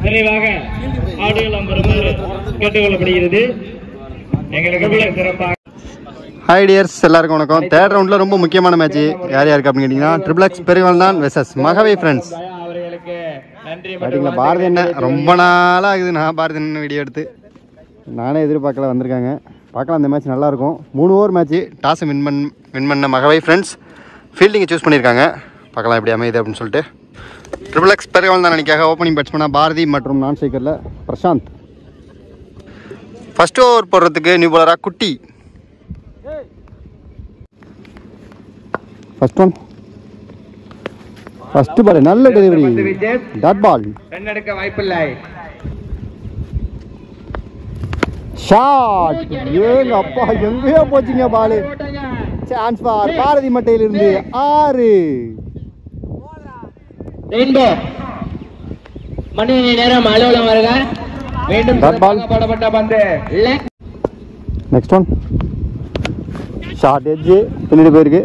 நிறைவாக ஆடுகளம் வருமாறு கேட்டுக்கொள்ளப்படுகிறது. எங்களுக்கு சிறப்பாக ஹாய் டியர்ஸ், எல்லாருக்கும் வணக்கம். தேர்ட் ரவுண்டில் ரொம்ப முக்கியமான மேட்ச் யார் யாருக்கு அப்படின்னு கேட்டிங்கன்னா ட்ரிபிள் எக்ஸ் பெருவாழ்தான் வெர்சஸ் மகவை ஃப்ரெண்ட்ஸ். பார்த்தீங்களா பாரதி என்ன ரொம்ப நாளாக ஆகுது நான் பாரதி என்ன வீடியோ எடுத்து நானே எதிர்பார்க்கல வந்திருக்காங்க. பார்க்கலாம், அந்த மேட்ச் நல்லாயிருக்கும். 3 ஓவர் மேட்ச்சு. டாஸை வின் பண்ண மகவை ஃப்ரெண்ட்ஸ் ஃபீல்டிங்கை சூஸ் பண்ணியிருக்காங்க. பார்க்கலாம் எப்படி அமையுது அப்படின்னு சொல்லிட்டு. ட்ரிபிள் எக்ஸ் பெருவாழ்தான் அன்றைக்காக ஓப்பனிங் பேட்ஸ்மேனாக பாரதி மற்றும் நான் ஸ்ட்ரைக்கரில் பிரசாந்த். ஃபஸ்ட் ஓவர் போடுறதுக்கு நியூ பாலராக குட்டி. ஃபர்ஸ்ட் பால் நல்ல டெலிவரி, டாட் பால், ரன் எடுக்க வாய்ப்பில்லை. ஷாட். ஏங்க அப்பா, எங்கேயோ போச்சுங்க பால். சான்ஸ் பார் பாரதி மட்டையிலிருந்து 6. மணி நேரம் அலுவலம் வருக. மீண்டும் போடப்பட்ட பந்து. நெக்ஸ்ட் ஒன் ஷார்ட் எட்ஜ் பின்னாடி போயிருக்கு.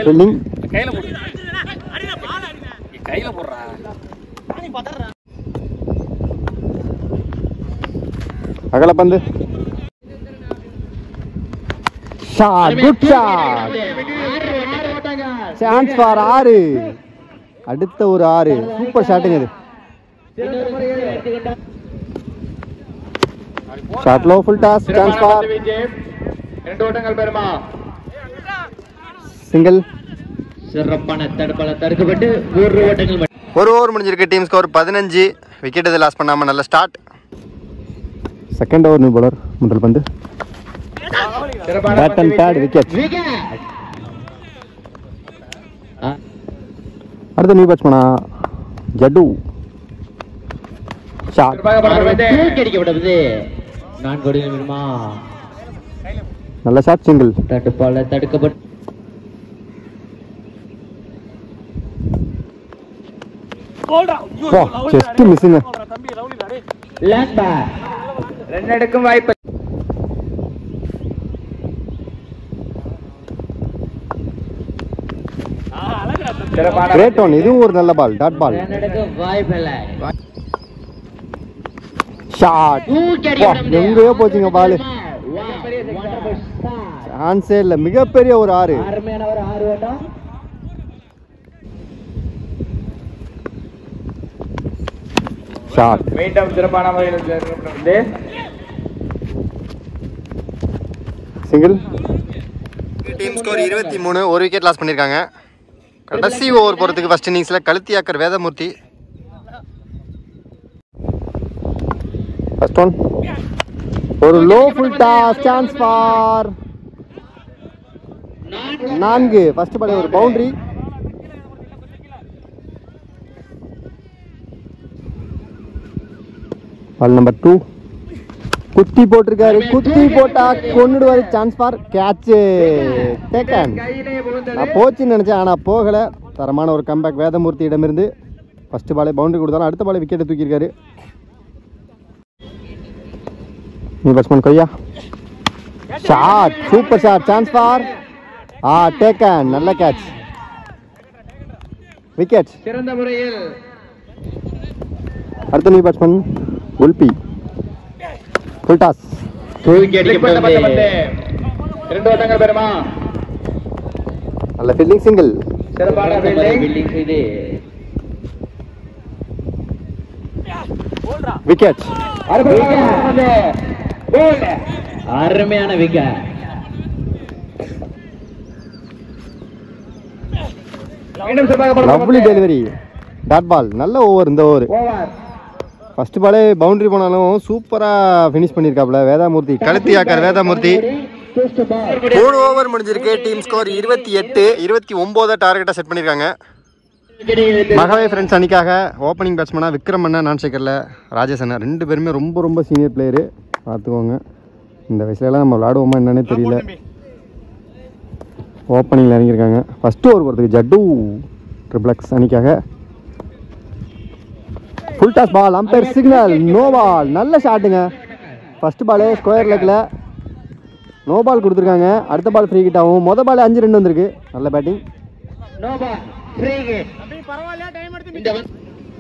ஃபீல்டிங் அகல பந்து. Shot, good shot. Chance for 6. அடுத்த ஒரு 6. சூப்பர் ஷாட்டுங்க இது. Shot low, full toss, chance for 2 ஓட்டங்கள் பெறுமா. சிங்கிள். சிறப்பான தடுப்பால தடுக்கப்பட்டு 1 ஓட்டங்கள். ஒரு ஓவர் முடிஞ்சிருக்கு. Team score 15. விக்கெட் எது லாஸ் பண்ணாமல் நல்ல start. Second over new bowler முதல் பந்து. Bat and pad wicket. அடுத்த நியூ பேட்ஸ்மேனா ஜட்டு. ஷாட் அடிக்கப்பட்டது. 4 ஓட்டங்கள் பெறுமா. நல்ல ஷாட், சிங்கிள். தடுப்பால தடுக்கப்பட்டு ஜஸ்ட் மிஸ்ஸிங். ரன் எடுக்கும் வாய்ப்பு. Great one. இதுவும் ஒரு நல்ல பால், டாட் பால். ரன் எடுக்கும் வாய்ப்பில்லை. ஷாட். எங்கேயோ போச்சுங்க பால். சான்ஸே இல்லை. மிகப்பெரிய ஒரு 6. அருமையான ஒரு 6 ஓட்டம். ஷாட். மீண்டும் சிறப்பான முறையில் சிங்கிள். Team score 23. ஒரு விக்கெட் லாஸ் பண்ணியிருக்காங்க. கடைசி ஓவர் போகிறதுக்கு ஃபர்ஸ்ட் இன்னிங்ஸில் கழுத்தியாக்கர் வேதமூர்த்தி. ஃபர்ஸ்ட் ஒன் ஒரு low full toss, chance for 4. First ball ஒரு பவுண்டரி. Ball number 2. குத்தி போட்டிருக்காரு. குத்தி போட்டா கொன்னுடுவாரு. Chance for catch taken. நான் போச்சுன்னு நினச்சேன், ஆனால் போகலை. தரமான ஒரு கம்பேக் வேதமூர்த்தியிடமிருந்து. ஃபர்ஸ்ட் பாலே பவுண்டரி கொடுத்தாலும் அடுத்த பாலே விக்கெட்டை தூக்கியிருக்காரு. நீ பேட்ஸ்மேன் கொய்யா. Shot, super shot, chance for taken. நல்ல கேட்ச், விக்கெட். சிறந்த முறையில் அடுத்த நியூ பேட்ஸ்மேன் உல்பி. Full toss. 2 ஓட்டங்கள் பெறுமா. நல்ல ஃபீல்டிங், சிங்கிள். சிறப்பான ஃபீல்டிங் செய்து விக்கெட். அருமையான wicket. Lovely delivery, dot ball. நல்ல ஓவர் இந்த ஓவர். ஃபர்ஸ்ட் பாலே பவுண்டரி போனாலும் சூப்பராக ஃபினிஷ் பண்ணியிருக்காப்புல வேதாமூர்த்தி. கழுத்தியாக்கர் வேதாமூர்த்தி. 3 ஓவர் முடிஞ்சிருக்கு. Team score 28. 29 டார்கெட்டாக செட் பண்ணியிருக்காங்க. மகவை ஃப்ரெண்ட்ஸ் அன்றைக்காக ஓப்பனிங் பேட்ஸ்மேனாக விக்ரம் அண்ணா, நான் சேகரில் ராஜேஷ் அண்ணா. 2 பேருமே ரொம்ப ரொம்ப சீனியர் பிளேயரு. பார்த்துக்கோங்க, இந்த வயசுலலாம் நம்ம விளாடுவோமா என்னன்னே தெரியல. ஓப்பனிங்கில் இறங்கியிருக்காங்க. ஃபஸ்ட்டு ஓவர் போகிறதுக்கு ஜட்டு ட்ரிபிள் எக்ஸ் அன்றைக்காக. Full toss ball, umpire signal, no ball. நல்ல ஷாட்டுங்க. ஃபஸ்ட்டு பாலு ஸ்கொயர் லெக்கில் நோ பால் கொடுத்துருக்காங்க. அடுத்த பால் ஃப்ரீ கிட் ஆகும். மொதல் பால் 5 ரன் வந்திருக்கு. நல்ல பேட்டிங்.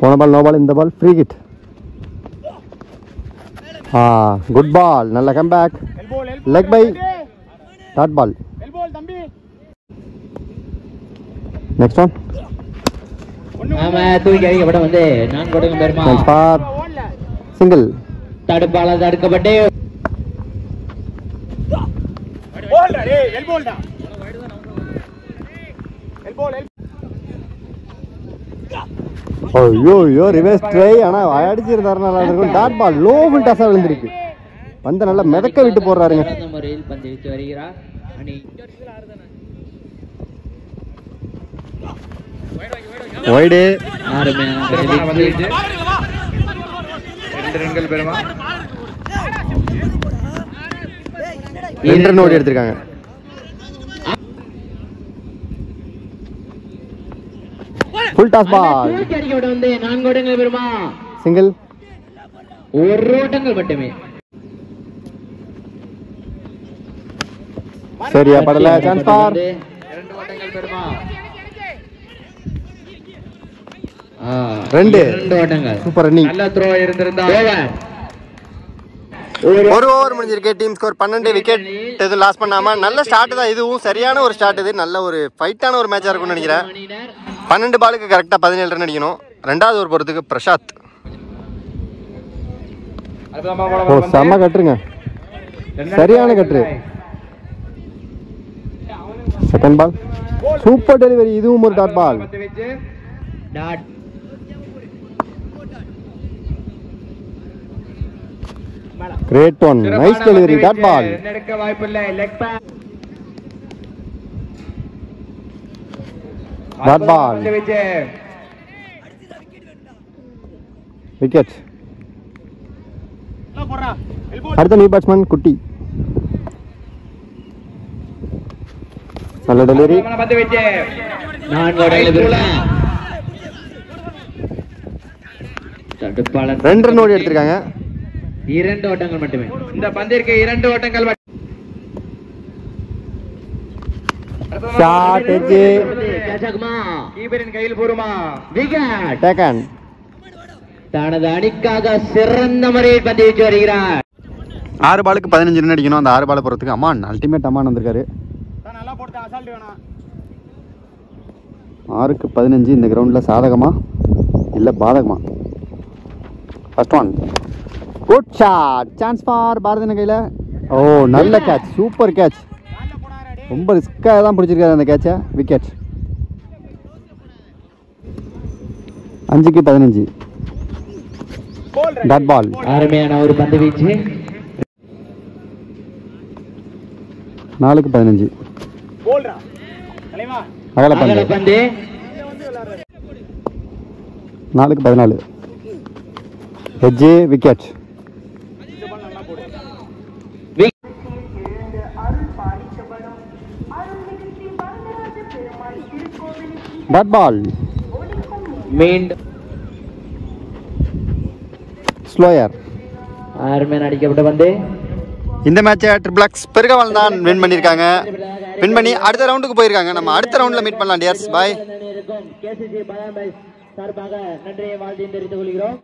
போன பால் நோ பால், இந்த ball free hit. Good ball, நல்ல comeback, leg bye, dot ball. Next one ஆமா தூக்கி அடிக்கப்பட்ட வந்து 4 ஓட்டங்கள் பெறுமா. For single. தடுப்பால தடுக்கப்பட்டு ஐயோ ரிவர்ஸ் ட்ரை. ஆனால் அடிச்சிருந்தாரு நல்லா இருக்கும். டாட் பால் லோ டாஸா விழுந்திருக்கு. வந்து நல்லா மிதக்க விட்டு போடுறாருங்க. முறையில் பந்து வீச்சு வருகிறார் அணி. வைடு 2 ரன்கள் பெறுமா. 2 ரன் ஓடி எடுத்திருக்காங்க. Full toss ball. தூக்கி அடிக்கப்பட்ட வந்து 4 ஓட்டங்கள் பெறுமா. சிங்கிள். 1 ஓட்டங்கள் மட்டுமே. சரியா படல. சான்ஸ் ஃபார் 2 ஓட்டங்கள் பெறுமா. 2 ஓட்டங்கள். Super running. நல்ல த்ரோ இருந்திருந்தா. ஒரு ஓவர் முடிஞ்சிருக்கு. Team score 12 wicket. எதுவும் லாஸ் பண்ணாம நல்ல ஸ்டார்ட் தான். இதுவும் சரியான ஒரு ஸ்டார்ட். இது நல்ல ஒரு ஃபைட்டான ஒரு மேட்சா இருக்கும்னு நினைக்கிறேன். 12 பாலுக்கு கரெக்டா 17 ரன் அடிக்கணும். 2வது ஓவர் போறதுக்கு பிரசாத். செம்ம கட்டுருங்க, சரியான கட்டுரு. Second ball super delivery. இதுவும் ஒரு dot ball. Great one, nice delivery, dot ball. எடுக்க வாய்ப்பில்லை. Leg back dot ball, wicket. அடுத்த நியூ பேட்ஸ்மேன் குட்டி. நல்ல டெலிவரி. 4 ஓட்டங்கள் பெறுமா. 2 ரன் ஓடி எடுத்திருக்காங்க. 2 ஓட்டங்கள் மட்டுமே. இந்த பந்திற்கு 2 ஓட்டங்கள் மட்டும். Shot edge. கீப்பரின் கையில் போருமா. Wicket taken. தனது அணிக்காக சிறந்த முறையில் பந்து வீச்சு வருகிறார். 6 பாலுக்கு 15 ரன் அடிக்கணும். அந்த 6 பால் போறதுக்கு அம்மான் அல்டிமேட் அம்மான் வந்திருக்காரு. 6க்கு 15 இந்த கிரவுண்ட்ல சாதகமா இல்ல பாதகமா? First one good shot. Chance for பாரதின கையில. ஓ நல்ல கேட்ச், சூப்பர் கேட்ச். ரொம்ப ரிஸ்காக தான் பிடிச்சிருக்காரு அந்த கேட்சை. விக்கெட். 5க்கு 15 dot ball. அருமையான ஒரு பந்து வீச்சு. 4க்கு 15 அகல பந்து. 4க்கு 14 எட்ஜ். விக்கெட். Dot ball. மீண்டும் ஸ்லோயர். அருமையான அடிக்கப்பட்ட பந்து. இந்த மேட்சை ட்ரிபிள் எக்ஸ் பெருகவால் தான் வின் பண்ணியிருக்காங்க. வின் பண்ணி அடுத்த ரவுண்டுக்கு போயிருக்காங்க. நம்ம அடுத்த ரவுண்டில் மீட் பண்ணலாம் டியர்ஸ். பாய். சார்பாக நன்றியை வாழ்த்து தெரிவித்துக் கொள்கிறோம்.